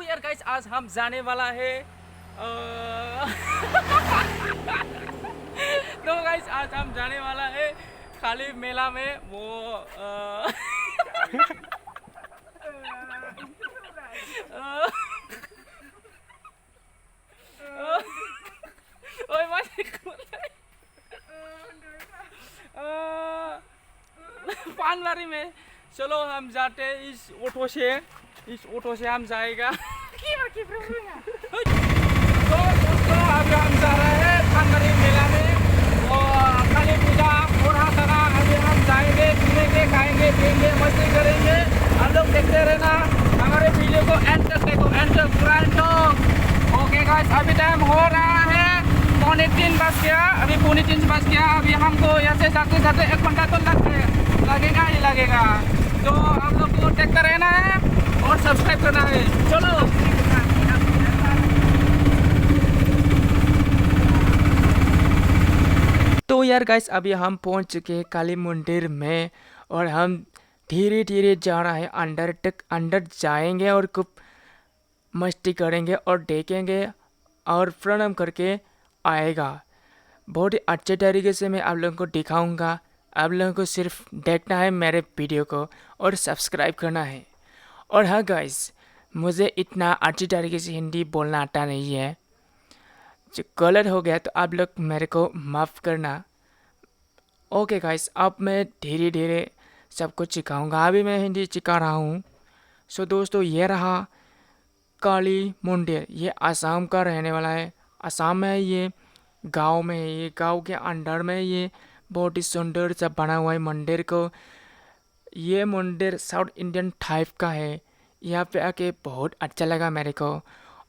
यार गाइस आज हम जाने वाला है तो गाइस आज हम जाने वाला है खाली मेला में वो ओए पानवारी में। चलो हम जाते इस ऑटो से हम जाएगा। तो दोस्तों अभी हम जा रहे हैं पानवारी मेला में और काली पूजा थोड़ा सारा अभी हम जाएंगे, घूमेंगे, खाएंगे, पिएंगे, मस्ती करेंगे। हम लोग देखते रहना हमारे वीडियो को एंड तक देखो, एंड तक पूरा एंड तक। ओके गाइस अभी टाइम हो रहा है 2:45 बज गया, अभी 2:45 बज गया। अभी हमको ऐसे जाते जाते 1 घंटा तो लगेगा ही लगेगा। तो आप लोग को देखते रहना है और सब्सक्राइब करना है। चलो तो यार गाइस अभी हम पहुंच चुके हैं काली मंदिर में और हम धीरे धीरे जा रहे हैं अंदर तक। अंदर जाएंगे और खूब मस्ती करेंगे और देखेंगे और प्रणाम करके आएगा। बहुत ही अच्छे तरीके से मैं आप लोगों को दिखाऊंगा। आप लोगों को सिर्फ देखना है मेरे वीडियो को और सब्सक्राइब करना है। और हाँ गाइस मुझे इतना अच्छी तरीके से हिंदी बोलना आता नहीं है, जो गलत हो गया तो आप लोग मेरे को माफ़ करना। ओके गाइस अब मैं धीरे धीरे सब कुछ सिखाऊंगा। अभी मैं हिंदी सिखा रहा हूँ। सो दोस्तों ये रहा काली मंदिर। ये आसाम का रहने वाला है, आसाम में है, ये गांव में है। ये गांव के अंदर में ये बहुत ही सुंदर सा बना हुआ है मंदिर को। ये मंदिर साउथ इंडियन टाइप का है। यहाँ पे आके बहुत अच्छा लगा मेरे को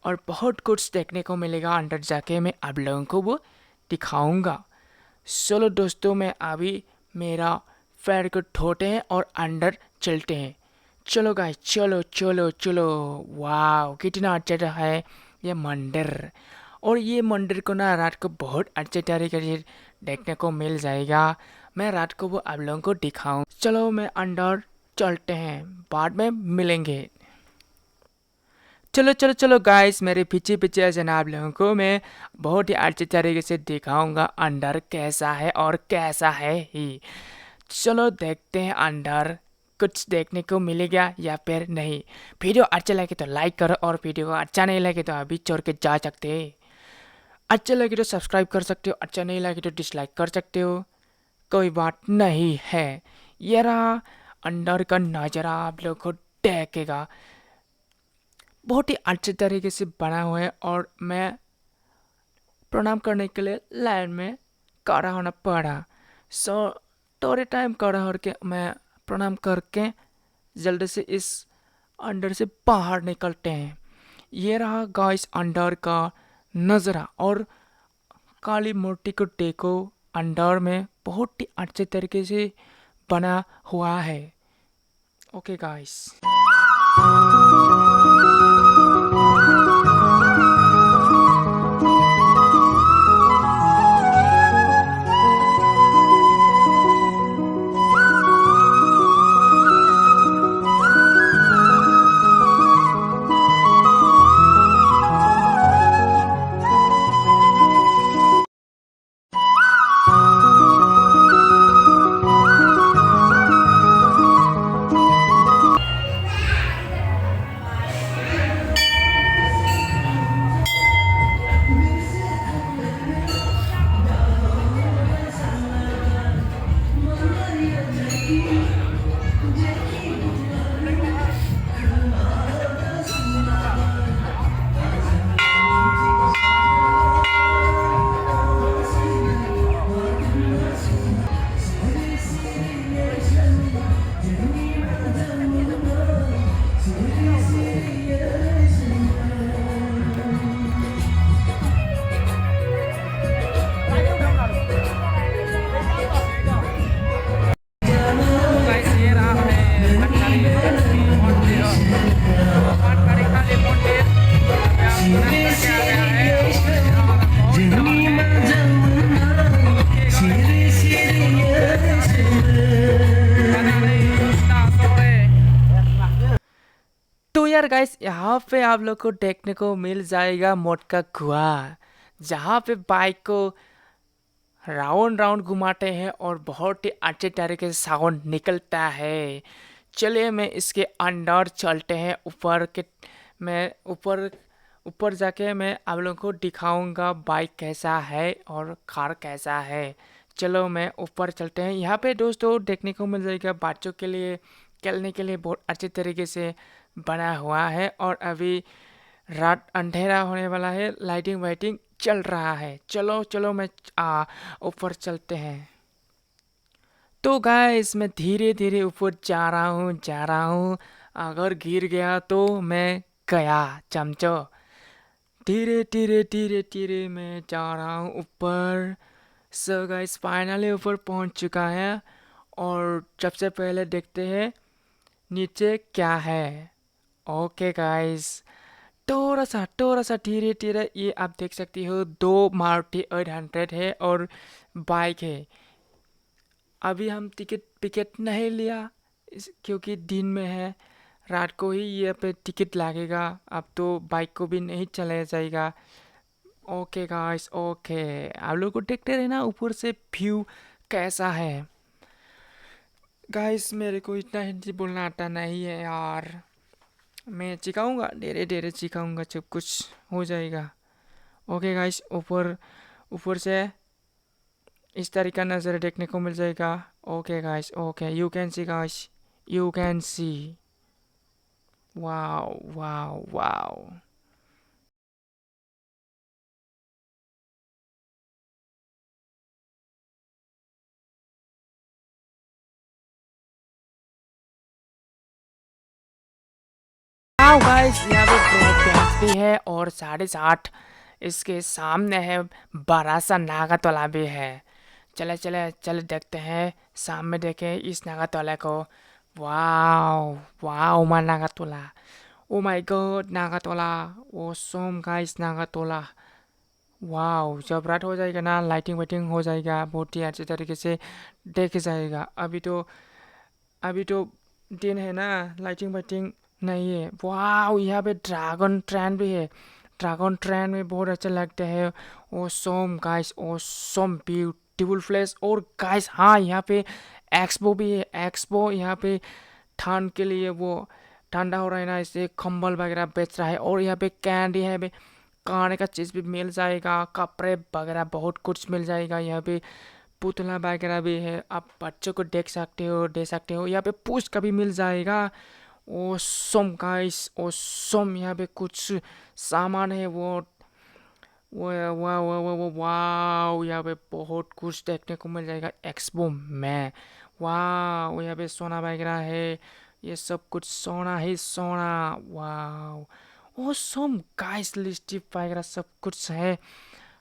और बहुत कुछ देखने को मिलेगा। अंदर जाके मैं आप लोगों को वो दिखाऊंगा। चलो दोस्तों मैं अभी मेरा पैर को धोते हैं और अंदर चलते हैं। चलो गाइस चलो चलो चलो। वाह कितना अच्छा है ये मंदिर। और ये मंदिर को ना रात को बहुत अच्छे तरीके से देखने को मिल जाएगा। मैं रात को वो आप लोगों को दिखाऊं। चलो मैं अंदर चलते हैं, बाद में मिलेंगे। चलो चलो चलो गाइस मेरे पीछे पीछे ऐसे ना आप लोगों को मैं बहुत ही अच्छे तरीके से दिखाऊंगा अंदर कैसा है और कैसा है ही। चलो देखते हैं अंदर कुछ देखने को मिलेगा या फिर नहीं। वीडियो अच्छा लगे तो लाइक करो और वीडियो को अच्छा नहीं लगे तो अभी छोड़ के जा सकते हैं। अच्छा लगे तो सब्सक्राइब कर सकते हो, अच्छा नहीं लगे तो डिसलाइक कर सकते हो, कोई बात नहीं है। ये रहा अंदर का नज़ारा, आप लोग को देखेगा। बहुत ही अच्छे तरीके से बना हुआ है और मैं प्रणाम करने के लिए लाइन में खड़ा होना पड़ा। सो थोड़े टाइम खड़ा होकर मैं प्रणाम करके जल्दी से इस अंदर से बाहर निकलते हैं। ये रहा गाइस अंदर का नज़ारा और काली मूर्ति को देखो। अंदर में बहुत ही अच्छे तरीके से बना हुआ है। ओके गाइस यार गाइस, यहाँ पे आप लोग को देखने को मिल जाएगा मोड का कुआं, जहाँ पे बाइक को राउंड राउंड घुमाते हैं और बहुत ही अच्छे तरीके से साउंड निकलता है। चलिए मैं इसके अंदर चलते हैं ऊपर के। मैं ऊपर ऊपर जाके मैं आप लोगों को दिखाऊंगा बाइक कैसा है और कार कैसा है। चलो मैं ऊपर चलते हैं। यहाँ पे दोस्तों देखने को मिल जाएगा बच्चों के लिए खेलने के लिए बहुत अच्छे तरीके से बना हुआ है। और अभी रात अंधेरा होने वाला है, लाइटिंग वाइटिंग चल रहा है। चलो चलो मैं ऊपर चलते हैं। तो गाइस मैं धीरे धीरे ऊपर जा रहा हूँ। अगर गिर गया तो मैं गया चमचो। धीरे धीरे धीरे धीरे मैं जा रहा हूँ ऊपर। सो गाइस फाइनली ऊपर पहुँच चुका है। और सबसे पहले देखते हैं नीचे क्या है। ओके गाइस, थोड़ा सा धीरे धीरे ये आप देख सकती हो, दो मारुति 800 है और बाइक है। अभी हम टिकट पिकेट नहीं लिया क्योंकि दिन में है, रात को ही ये पे टिकट लगेगा। अब तो बाइक को भी नहीं चलाया जाएगा। ओके गाइस, ओके आप लोग को देखते रहना ऊपर से व्यू कैसा है। गाइस मेरे को इतना हिंदी बोलना आता नहीं है यार, मैं सिखाऊंगा, धीरे धीरे सिखाऊंगा, जब कुछ हो जाएगा। ओके गाइस, ऊपर ऊपर से इस तरह का नज़र देखने को मिल जाएगा। Okay guys, okay you can see guys, you can see. Wow wow wow. Wow guys, यहाँ पे ब्रेक डांस भी है और 8:30 इसके सामने है, बड़ा सा नागा तालाब भी है। चले चले चले देखते हैं, सामने देखें इस नागा तालाब को। वाओ वाओ मा नागा तालाब, ओ माय गॉड नागा तालाब, ओ सोम गाइस नागा तालाब। वाओ जब रात हो जाएगा ना, लाइटिंग वाइटिंग हो जाएगा, बहुत ही अच्छे तरीके से देख जाएगा। अभी तो दिन है ना, लाइटिंग वाइटिंग नहीं है। वाओ यहाँ पे ड्रैगन ट्रेन भी है, ड्रैगन ट्रेन में बहुत अच्छा लगता है। Awesome guys, awesome beautiful place. और गाइस हाँ, यहाँ पे एक्सपो भी है, एक्सपो यहाँ पे ठंड के लिए वो ठंडा हो रहा है ना, इससे कंबल वगैरह बेच रहा है। और यहाँ पे कैंडी है, खाने का चीज़ भी मिल जाएगा, कपड़े वगैरह बहुत कुछ मिल जाएगा। यहाँ पे पुतला वगैरह भी है, आप बच्चों को देख सकते हो, दे सकते हो। यहाँ पे पूछ का भी मिल जाएगा। ओसम गाइस, ओसम यहाँ पे कुछ सामान है वो वाह वाह वाह वाह वाह, यहाँ पे बहुत कुछ देखने को मिल जाएगा एक्सपो में। वाह यहाँ पे सोना वगैरह है, ये सब कुछ सोना ही सोना। वाह ओसम गाइस, लिपस्टिक वगैरह सब कुछ है।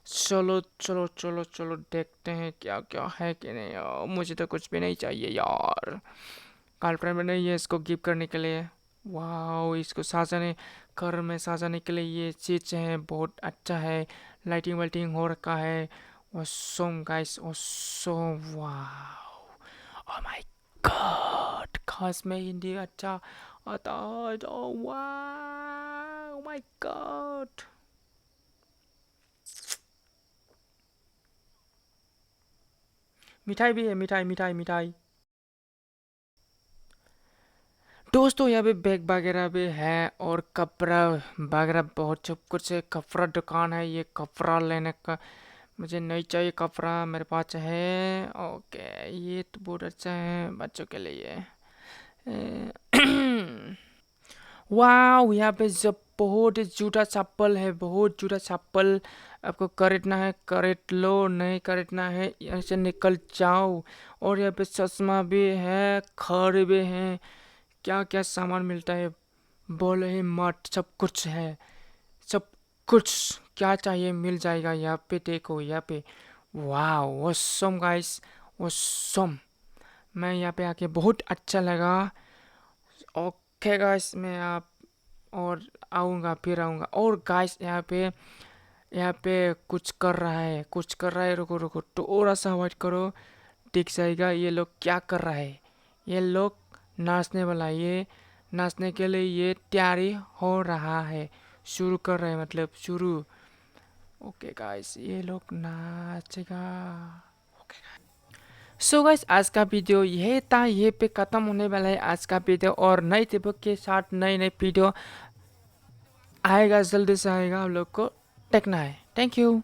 चलो चलो चलो चलो देखते हैं क्या क्या है कि नहीं। यार मुझे तो कुछ भी नहीं चाहिए यार, गर्लफ्रेंड में नहीं है इसको गिफ्ट करने के लिए। वाह इसको सजाने, घर में सजाने के लिए ये चीज़ है, बहुत अच्छा है। लाइटिंग वाइटिंग हो रखा है। Awesome guys, awesome. वाह ओह माय गॉड, खास में हिंदी अच्छा आता है तो। वाह ओह माय गॉड। मिठाई भी है, मिठाई मिठाई मिठाई। दोस्तों यहाँ पे बैग वगैरह भी है और कपड़ा वगैरह बहुत सब कुछ है। कपड़ा दुकान है, ये कपड़ा लेने का मुझे नहीं चाहिए, कपड़ा मेरे पास है। ओके ये तो बहुत अच्छा है बच्चों के लिए। वाह यहाँ पे जब बहुत जूता चप्पल है, बहुत जूता चप्पल। आपको खरीदना है खरीद लो, नहीं खरीदना है यहाँ से निकल जाओ। और यहाँ पे चश्मा भी है, खड़ भी है, क्या क्या सामान मिलता है बोले ही मत, सब कुछ है, सब कुछ क्या चाहिए मिल जाएगा यहाँ पे। देखो यहाँ पे, वाह ऑसम गाइस, ऑसम। मैं यहाँ पे आके बहुत अच्छा लगा। ओके गाइस मैं आप और आऊँगा, फिर आऊँगा। और गाइस यहाँ पे कुछ कर रहा है, कुछ कर रहा है, रुको रुको थोड़ा सा वेट करो, दिख जाएगा। ये लोग क्या कर रहा है, ये लोग नाचने वाला है, ये नाचने के लिए ये तैयारी हो रहा है, शुरू कर रहे हैं मतलब शुरू। ओके गाइस, ये लोग नाचेगा। सो गाइस, आज का वीडियो यही था, ये पे ख़त्म होने वाला है आज का वीडियो, और नई टिप्स के साथ नई नई वीडियो आएगा, जल्दी से आएगा, आप लोग को देखना है। Thank you.